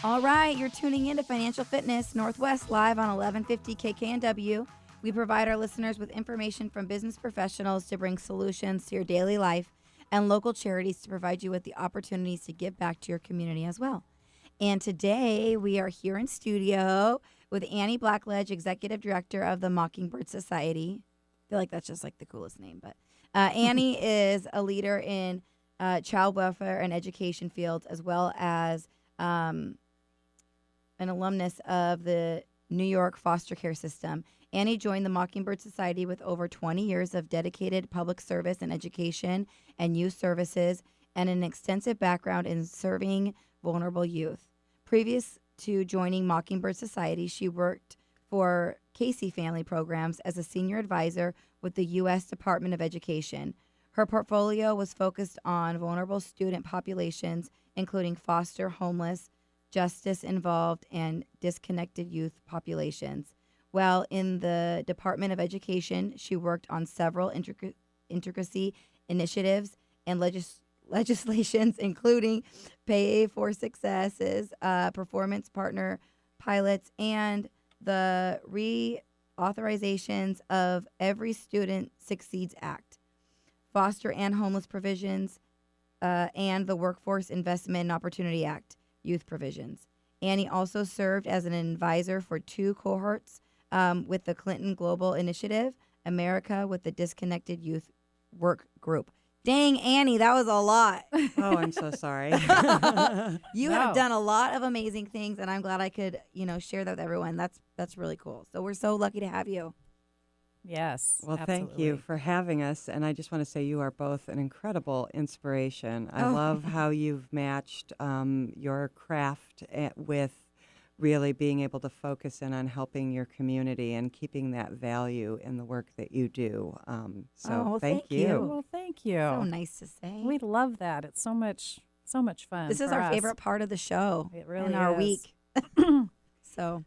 All right, you're tuning in to Financial Fitness Northwest live on 1150 KKNW. We provide our listeners with information from business professionals to bring solutions to your daily life and local charities to provide you with the opportunities to give back to your community as well. And today we are here in studio with Annie Blackledge, Executive Director of the Mockingbird Society. I feel like that's just like the coolest name, but Annie is a leader in child welfare and education fields, as well as an alumnus of the New York foster care system. Annie joined the Mockingbird Society with over 20 years of dedicated public service in education and youth services and an extensive background in serving vulnerable youth. Previous to joining Mockingbird Society, she worked for Casey Family Programs as a senior advisor with the U.S. Department of Education. Her portfolio was focused on vulnerable student populations, including foster, homeless, justice-involved, and disconnected youth populations. While in the Department of Education, she worked on several intricacy initiatives and legislations, including Pay for Successes, performance partner pilots, and the reauthorizations of Every Student Succeeds Act, foster and homeless provisions, and the Workforce Investment and Opportunity Act youth provisions. Annie also served as an advisor for two cohorts with the Clinton Global Initiative, America with the Disconnected Youth Work Group. Dang, Annie, that was a lot. Oh, I'm so sorry. You have done a lot of amazing things, and I'm glad I could, share that with everyone. That's really cool. So we're so lucky to have you. Yes. Well, thank you for having us. And I just want to say you are both an incredible inspiration. I love how you've matched your craft with really being able to focus in on helping your community and keeping that value in the work that you do. Thank you. Well, thank you. So nice to say. We love that. It's so much fun. This is our favorite part of the show. It really in our is. week.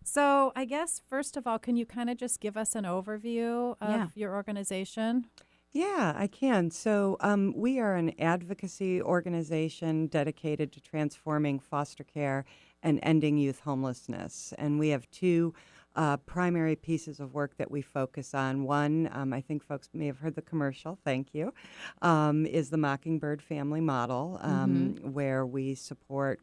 So I guess, first of all, can you kind of just give us an overview of your organization? Yeah, I can. So we are an advocacy organization dedicated to transforming foster care and ending youth homelessness. And we have two primary pieces of work that we focus on. One, I think folks may have heard the commercial, thank you, is the Mockingbird family model, where we support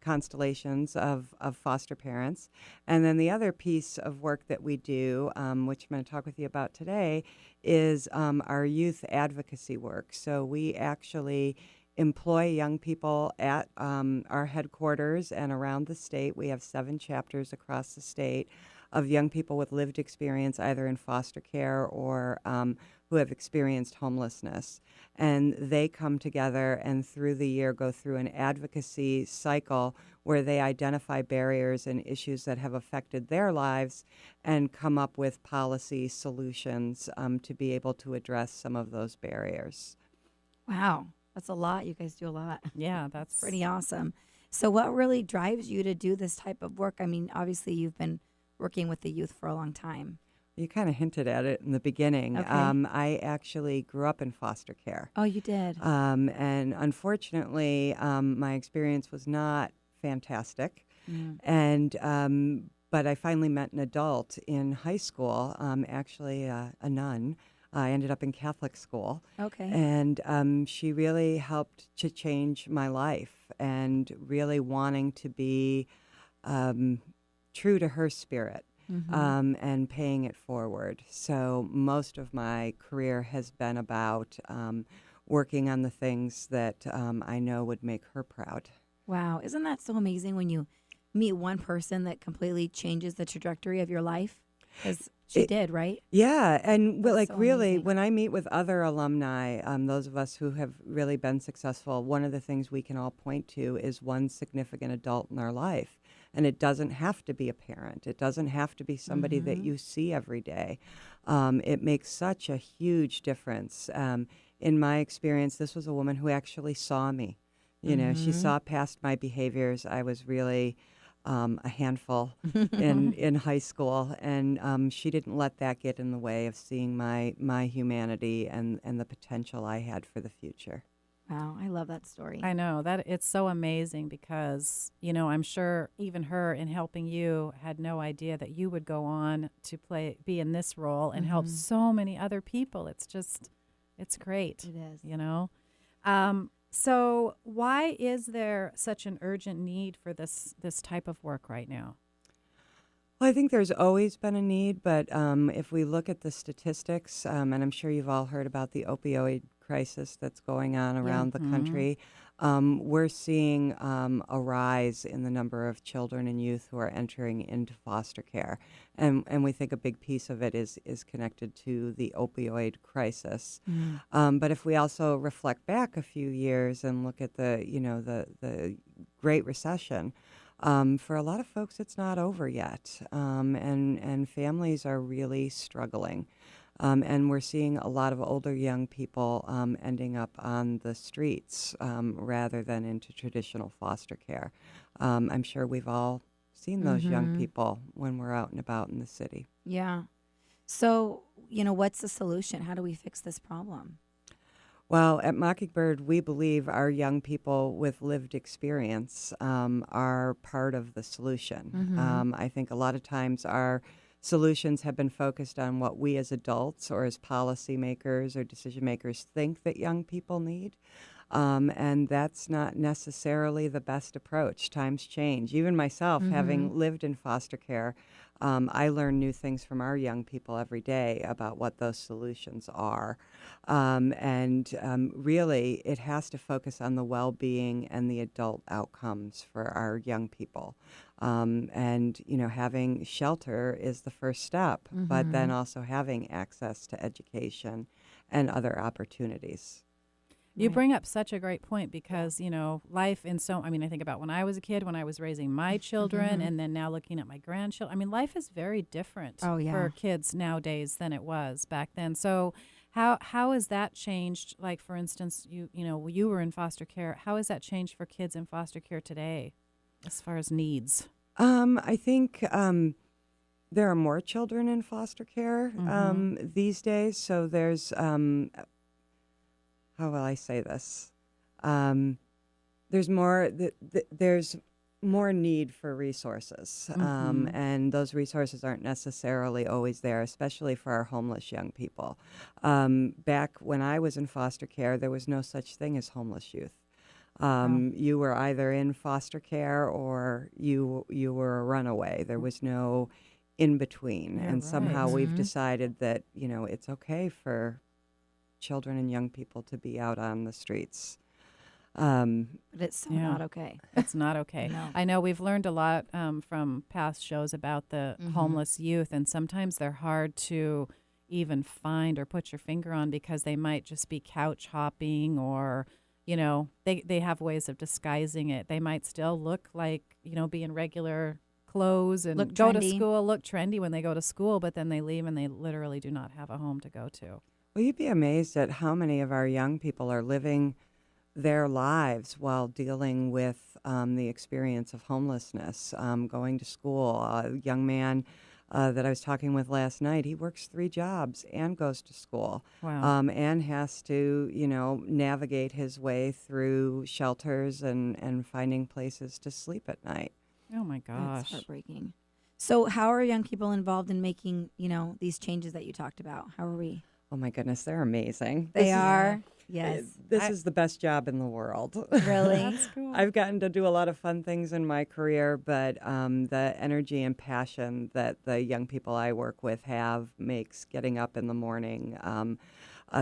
constellations of foster parents. And then the other piece of work that we do, which I'm going to talk with you about today, is our youth advocacy work. So we actually employ young people at our headquarters and around the state. We have 7 chapters across the state of young people with lived experience, either in foster care or who have experienced homelessness. And they come together and through the year go through an advocacy cycle where they identify barriers and issues that have affected their lives and come up with policy solutions to be able to address some of those barriers. Wow, that's a lot. You guys do a lot. Yeah, that's pretty awesome. So what really drives you to do this type of work? I mean, obviously you've been working with the youth for a long time. You kind of hinted at it in the beginning. Okay. I actually grew up in foster care. Oh, you did? And unfortunately, my experience was not fantastic. And but I finally met an adult in high school, actually a nun. I ended up in Catholic school. Okay. And she really helped to change my life and really wanting to be true to her spirit. And paying it forward. So most of my career has been about working on the things that I know would make her proud. Wow. Isn't that so amazing when you meet one person that completely changes the trajectory of your life? Because she did, right? Yeah. And That's so really, amazing. when I meet with other alumni, those of us who have really been successful, one of the things we can all point to is one significant adult in our life. And it doesn't have to be a parent. It doesn't have to be somebody that you see every day. It makes such a huge difference. In my experience, this was a woman who actually saw me. You know, she saw past my behaviors. I was really a handful in high school, and she didn't let that get in the way of seeing my humanity and the potential I had for the future. Wow, I love that story. I know that it's so amazing because, I'm sure even her in helping you had no idea that you would go on to be in this role and help so many other people. It's great. It is. So why is there such an urgent need for this type of work right now? Well, I think there's always been a need, but if we look at the statistics, and I'm sure you've all heard about the opioid crisis that's going on around the country, we're seeing a rise in the number of children and youth who are entering into foster care. And we think a big piece of it is connected to the opioid crisis. But if we also reflect back a few years and look at the Great Recession, for a lot of folks, it's not over yet, and families are really struggling. And we're seeing a lot of older young people ending up on the streets rather than into traditional foster care. I'm sure we've all seen those young people when we're out and about in the city. Yeah. So, what's the solution? How do we fix this problem? Well, at Mockingbird, we believe our young people with lived experience are part of the solution. I think a lot of times our solutions have been focused on what we as adults or as policymakers or decision makers think that young people need. And that's not necessarily the best approach. Times change. Even myself, having lived in foster care, I learn new things from our young people every day about what those solutions are. Really, it has to focus on the well-being and the adult outcomes for our young people. Having shelter is the first step, but then also having access to education and other opportunities. You bring up such a great point because, life I think about when I was a kid, when I was raising my children, and then now looking at my grandchildren. Life is very different for kids nowadays than it was back then. So how has that changed? Like, for instance, you were in foster care. How has that changed for kids in foster care today as far as needs? I think there are more children in foster care these days. So there's how will I say this? There's more need for resources, and those resources aren't necessarily always there, especially for our homeless young people. Back when I was in foster care, there was no such thing as homeless youth. You were either in foster care or you were a runaway. There was no in between, and somehow we've decided that it's okay for children and young people to be out on the streets. But it's so not okay. It's not okay. No. I know we've learned a lot from past shows about the homeless youth, and sometimes they're hard to even find or put your finger on because they might just be couch hopping or, they have ways of disguising it. They might still look like, be in regular clothes and go to school, look trendy when they go to school, but then they leave and they literally do not have a home to go to. Well, you'd be amazed at how many of our young people are living their lives while dealing with the experience of homelessness, going to school. A young man that I was talking with last night, he works 3 jobs and goes to school. Wow. And has to, navigate his way through shelters and finding places to sleep at night. Oh, my gosh. That's heartbreaking. So how are young people involved in making, these changes that you talked about? How are we? Oh, my goodness, they're amazing. They are? Yes. This is the best job in the world. Really? That's cool. I've gotten to do a lot of fun things in my career, but the energy and passion that the young people I work with have makes getting up in the morning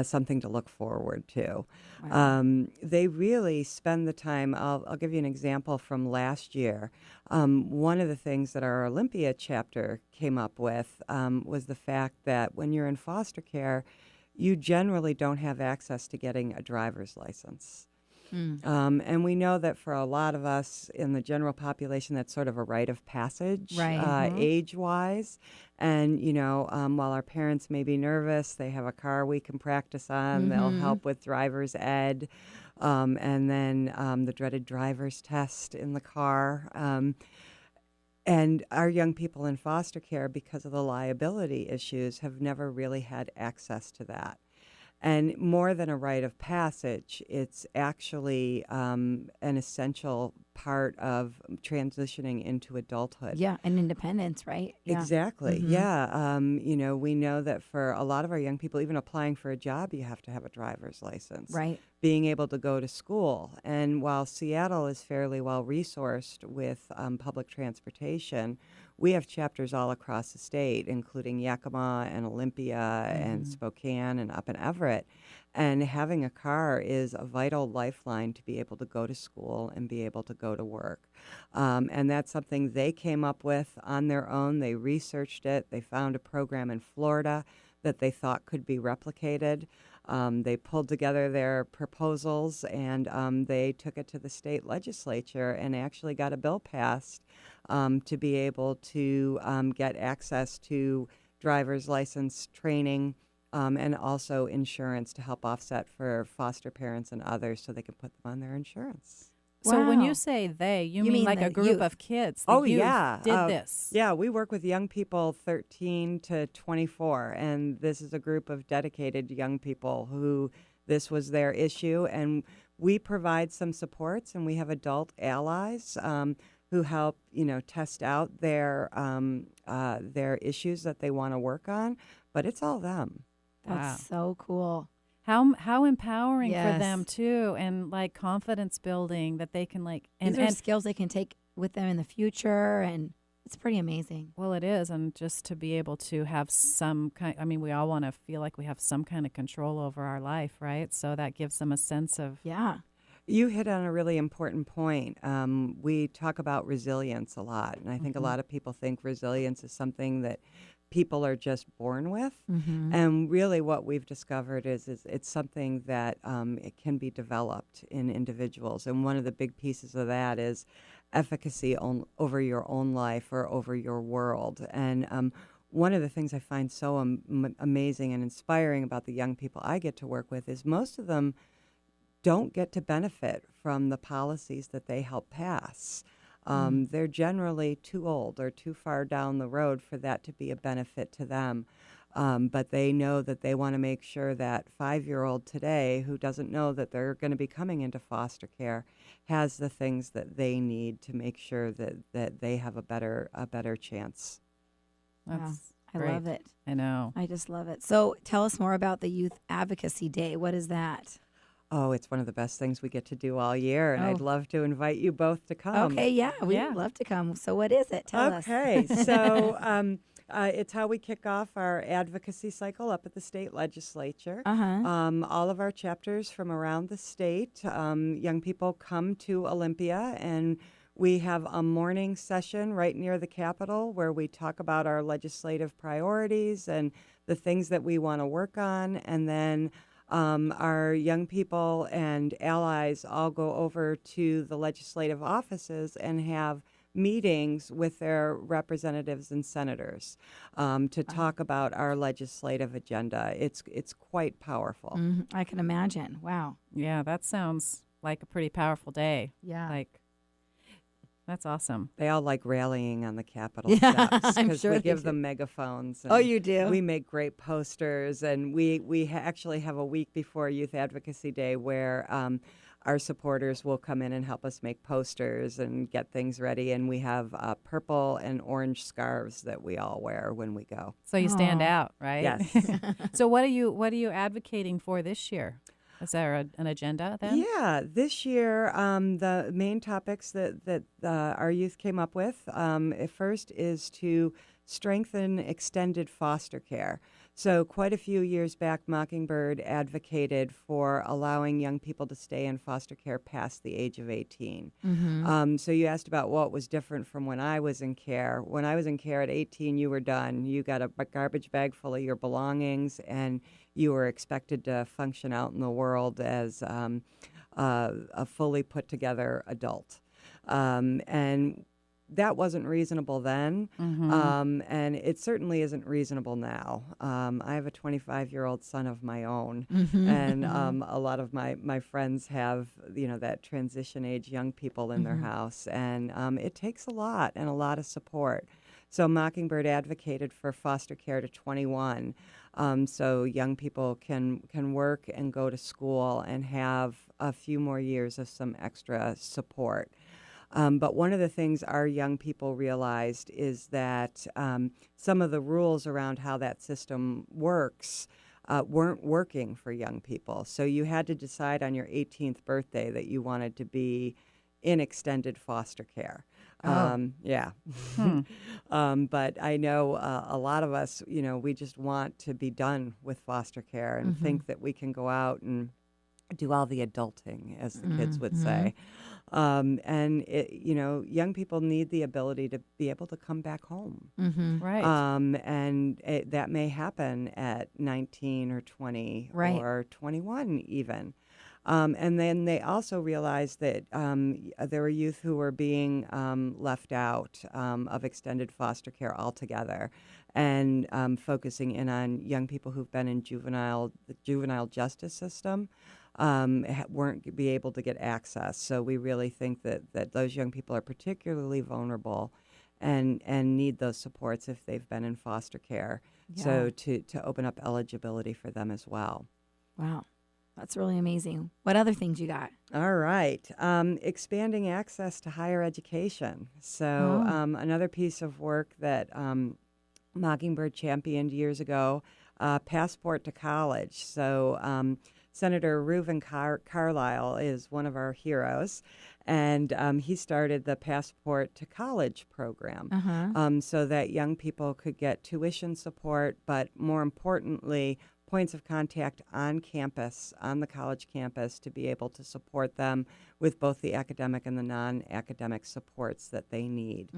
something to look forward to. Wow. They really spend the time. I'll give you an example from last year. One of the things that our Olympia chapter came up with was the fact that when you're in foster care, you generally don't have access to getting a driver's license. And we know that for a lot of us in the general population, that's sort of a rite of passage, age-wise. And, while our parents may be nervous, they have a car we can practice on. They'll help with driver's ed, and then the dreaded driver's test in the car. And our young people in foster care, because of the liability issues, have never really had access to that. And more than a rite of passage, it's actually an essential part of transitioning into adulthood. Yeah, and independence, right? Yeah. Exactly. Mhm. Yeah. We know that for a lot of our young people, even applying for a job, you have to have a driver's license, Right. being able to go to school. And while Seattle is fairly well resourced with public transportation, we have chapters all across the state, including Yakima and Olympia and Mhm. Spokane and up in Everett. And having a car is a vital lifeline to be able to go to school and be able to go to work. And that's something they came up with on their own. They researched it. They found a program in Florida that they thought could be replicated. They pulled together their proposals and they took it to the state legislature and actually got a bill passed to be able to get access to driver's license training and also insurance to help offset for foster parents and others so they can put them on their insurance. So when you Wow. say they, you You mean mean like the a group youth. of kids? The Oh, youth yeah. did this. Yeah, we work with young people 13 to 24, and this is a group of dedicated young people who this was their issue. And we provide some supports, and we have adult allies who help, test out their issues that they want to work on. But it's all them. That's Wow. so cool. How empowering for Yes. them too, and like confidence building that they can and These are skills they can take with them in the future, and it's pretty amazing. well, it is, and just to be able to have some kind. I mean, we all want to feel like we have some kind of control over our life, right? So that gives them a sense of Yeah. You hit on a really important point. We talk about resilience a lot, and I think a lot of people think resilience is something that people are just born with. Mm-hmm. And really, what we've discovered is it's something that it can be developed in individuals. And one of the big pieces of that is efficacy over your own life or over your world. And one of the things I find so amazing and inspiring about the young people I get to work with is most of them don't get to benefit from the policies that they help pass. They're generally too old or too far down the road for that to be a benefit to them. But they know that they want to make sure that 5-year-old today who doesn't know that they're going to be coming into foster care has the things that they need to make sure that they have a better chance. that's I great. love it. I know. I just love it. So tell us more about the Youth Advocacy Day. What is that? Oh, it's one of the best things we get to do all year, and I'd Oh. love to invite you both to come. Okay, yeah, we'd Yeah. love to come. So what is it? Tell us. Okay, so it's how we kick off our advocacy cycle up at the state legislature. Uh-huh. All of our chapters from around the state, young people come to Olympia, and we have a morning session right near the Capitol where we talk about our legislative priorities and the things that we want to work on, and then our young people and allies all go over to the legislative offices and have meetings with their representatives and senators to talk about our legislative agenda. It's quite powerful. Mhm. I can imagine. Wow. Yeah, that sounds like a pretty powerful day. Yeah. Like, that's awesome. They all like rallying on the Capitol Yeah, steps I'm because sure we they give do. them megaphones. Oh, and you do? We make great posters, and we actually have a week before Youth Advocacy Day where our supporters will come in and help us make posters and get things ready. And we have purple and orange scarves that we all wear when we go. So you stand Aw. out, right? Yes. So what are you advocating for this year? Is there an agenda then? Yeah, this year the main topics that our youth came up with at first is to strengthen extended foster care. So quite a few years back, Mockingbird advocated for allowing young people to stay in foster care past the age of 18. So you asked about what was different from when I was in care. When I was in care at 18, you were done. You got a garbage bag full of your belongings, and you were expected to function out in the world as a fully put together adult. And that wasn't reasonable then, and it certainly isn't reasonable now. I have a 25-year-old son of my own, and a lot of my friends have, that transition age young people in their house, and it takes a lot and a lot of support. So Mockingbird advocated for foster care to 21, so young people can work and go to school and have a few more years of some extra support. But one of the things our young people realized is that some of the rules around how that system works weren't working for young people. So you had to decide on your 18th birthday that you wanted to be in extended foster care. Yeah. But I know a lot of us, we just want to be done with foster care and think that we can go out and do all the adulting, as the kids would say. And, young people need the ability to be able to come back home. Right. And that may happen at 19 or 20 Right. or 21 even. And then they also realized that there were youth who were being left out of extended foster care altogether, and focusing in on young people who've been in the juvenile justice system weren't be able to get access. So we really think that those young people are particularly vulnerable and need those supports if they've been in foster care. Yeah. So to open up eligibility for them as well. Wow. That's really amazing. What other things you got? All right. Expanding access to higher education. So another piece of work that Mockingbird championed years ago, Passport to College. So Senator Reuven Carlisle is one of our heroes, and he started the Passport to College program so that young people could get tuition support, but more importantly, points of contact on campus, on the college campus, to be able to support them with both the academic and the non-academic supports that they need.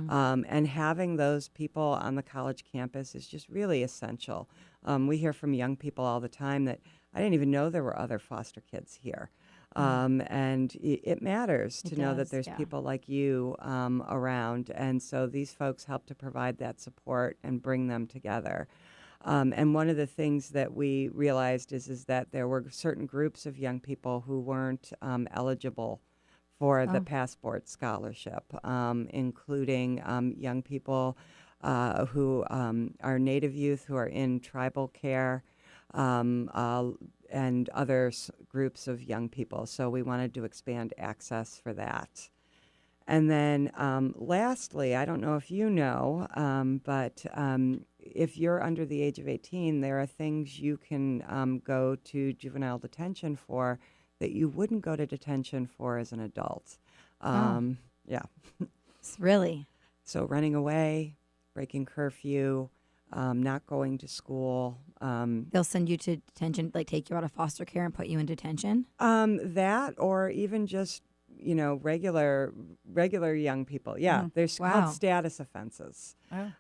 And having those people on the college campus is just really essential. We hear from young people all the time that I didn't even know there were other foster kids here. And it matters to know that there's people like you around. And so these folks help to provide that support and bring them together. And one of the things that we realized is that there were certain groups of young people who weren't eligible for the Passport Scholarship, including young people who are Native youth who are in tribal care, and other groups of young people. So we wanted to expand access for that. And then lastly, I don't know if you know, but if you're under the age of 18, there are things you can go to juvenile detention for that you wouldn't go to detention for as an adult. Yeah. Really? So running away, breaking curfew, not going to school. They'll send you to detention, like take you out of foster care and put you in detention? That, or even just regular young people. Yeah, there's called status offenses.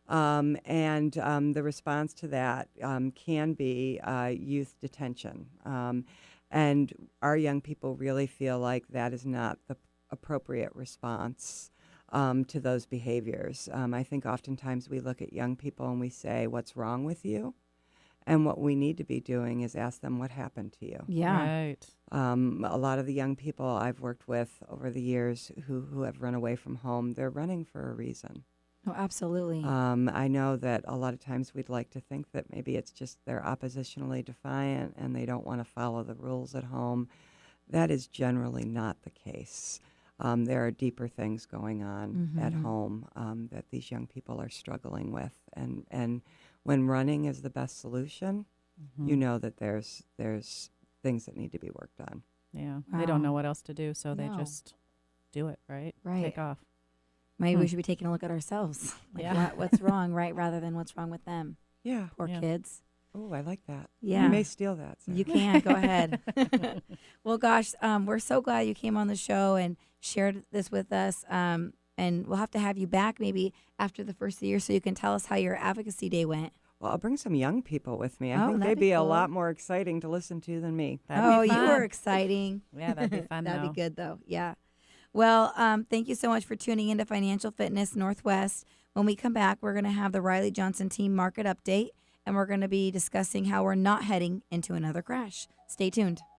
And the response to that can be youth detention. And our young people really feel like that is not the appropriate response to those behaviors. I think oftentimes we look at young people and we say, what's wrong with you? And what we need to be doing is ask them what happened to you. Yeah. Right. A lot of the young people I've worked with over the years who have run away from home, they're running for a reason. Oh, absolutely. I know that a lot of times we'd like to think that maybe it's just they're oppositionally defiant and they don't want to follow the rules at home. That is generally not the case. There are deeper things going on at home that these young people are struggling with. And when running is the best solution, you know that there's things that need to be worked on. Yeah. Wow. They don't know what else to do, so they No. just do it, right? Right. Take off. Maybe we should be taking a look at ourselves. Like what's wrong, right? Rather than what's wrong with them. Yeah. Poor kids. Oh, I like that. Yeah. You may steal that. Sarah. You can. Go ahead. Well, gosh, we're so glad you came on the show and shared this with us. And we'll have to have you back maybe after the first of the year so you can tell us how your Advocacy Day went. Well, I'll bring some young people with me. I Oh, think that'd they'd be be a cool. lot more exciting to listen to than me. That'd be You fun. were exciting. Yeah, that'd be fun. That'd though. be good, though. Yeah. Well, thank you so much for tuning into Financial Fitness Northwest. When we come back, we're going to have the Riley Johnson team market update, and we're going to be discussing how we're not heading into another crash. Stay tuned.